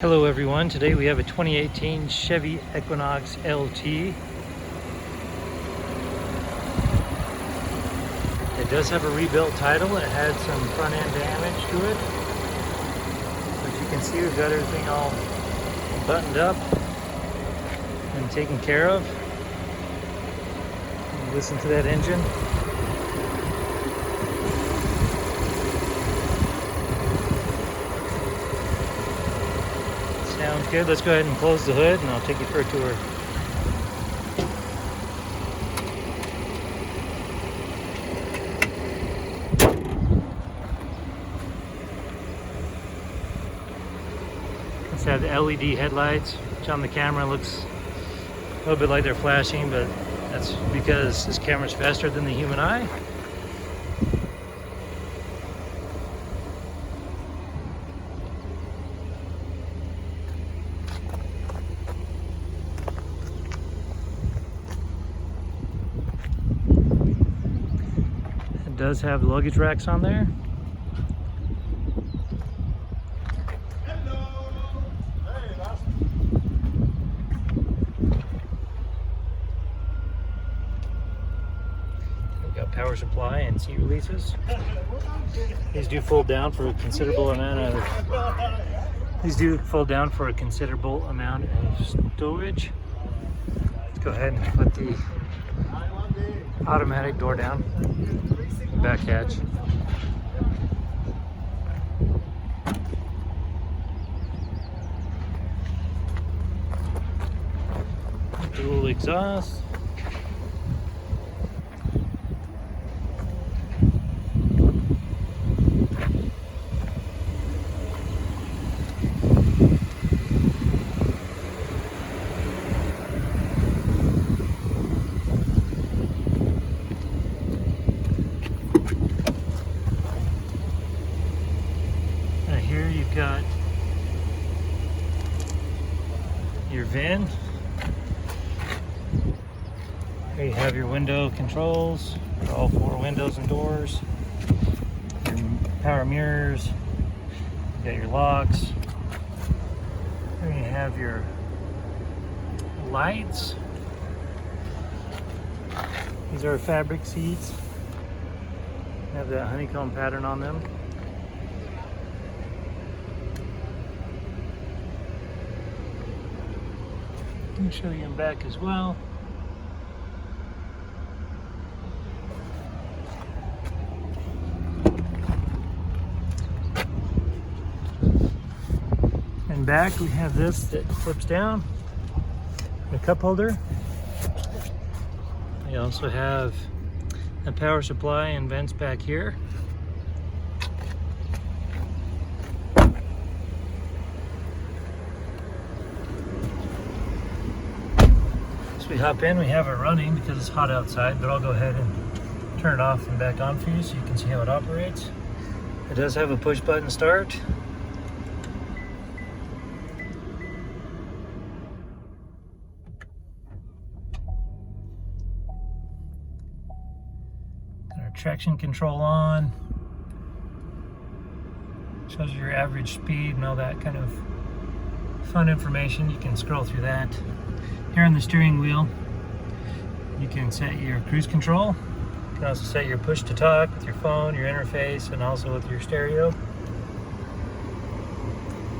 Hello everyone, today we have a 2018 Chevy Equinox LT. It does have a rebuilt title. It had some front end damage to it. But you can see we've got everything all buttoned up and taken care of. Listen to that engine. Sounds good. Let's go ahead and close the hood and I'll take you for a tour. Let's have the LED headlights, which on the camera looks a little bit like they're flashing, but that's because this camera's faster than the human eye. It does have luggage racks on there. We've got power supply and seat releases. These do fold down for a considerable amount of storage. Let's go ahead and put the automatic door down. Back hatch. Dual exhaust. Here you've got your VIN. Here you have your window controls for all 4 windows and doors. Your power mirrors. You got your locks. Here you have your lights. These are fabric seats. Have that honeycomb pattern on them. Let me show you in back as well. In back we have this that flips down, the cup holder. We also have a power supply and vents back here. We hop in, we have it running because it's hot outside, but I'll go ahead and turn it off and back on for you so you can see how it operates. It does have a push button start. Got our traction control on. Shows you your average speed and all that kind of fun information. You can scroll through that. Here on the steering wheel, you can set your cruise control. You can also set your push to talk with your phone, your interface, and also with your stereo.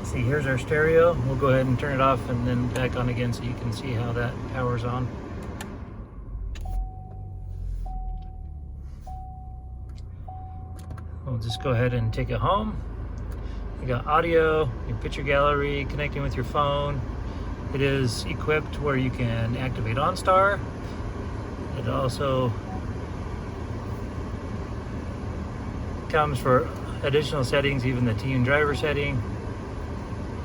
See, here's our stereo. We'll go ahead and turn it off and then back on again so you can see how that powers on. We'll just go ahead and take it home. You got audio, your picture gallery, connecting with your phone. It is equipped where you can activate OnStar. It also comes for additional settings, even the teen driver setting,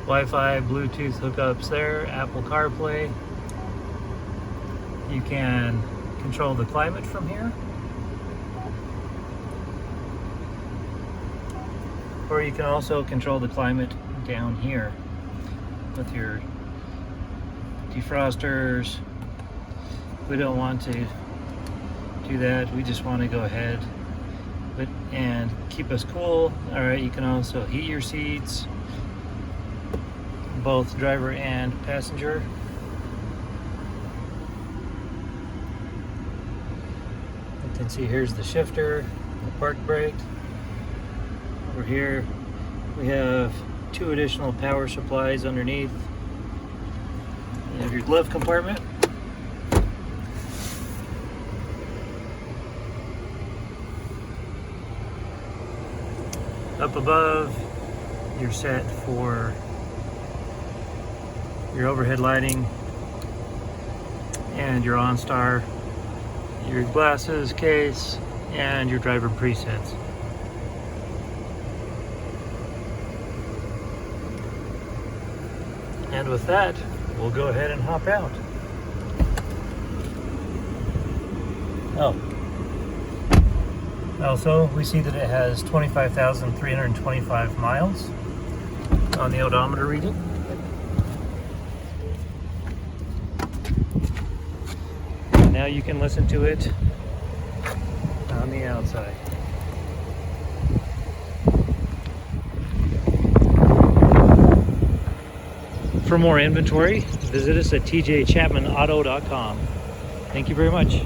Wi-Fi, Bluetooth hookups there, Apple CarPlay. You can control the climate from here. Or you can also control the climate down here with your defrosters. We don't want to do that. We just want to go ahead and keep us cool. All right, you can also heat your seats. both driver and passenger. You can see here's the shifter, the park brake. Over here we have 2 additional power supplies underneath. You have your glove compartment. Up above, you're set for your overhead lighting and your OnStar, your glasses, case, and your driver presets. And with that, we'll go ahead and hop out. Also, we see that it has 25,325 miles on the odometer reading. And now you can listen to it on the outside. For more inventory, visit us at tjchapmanauto.com. Thank you very much.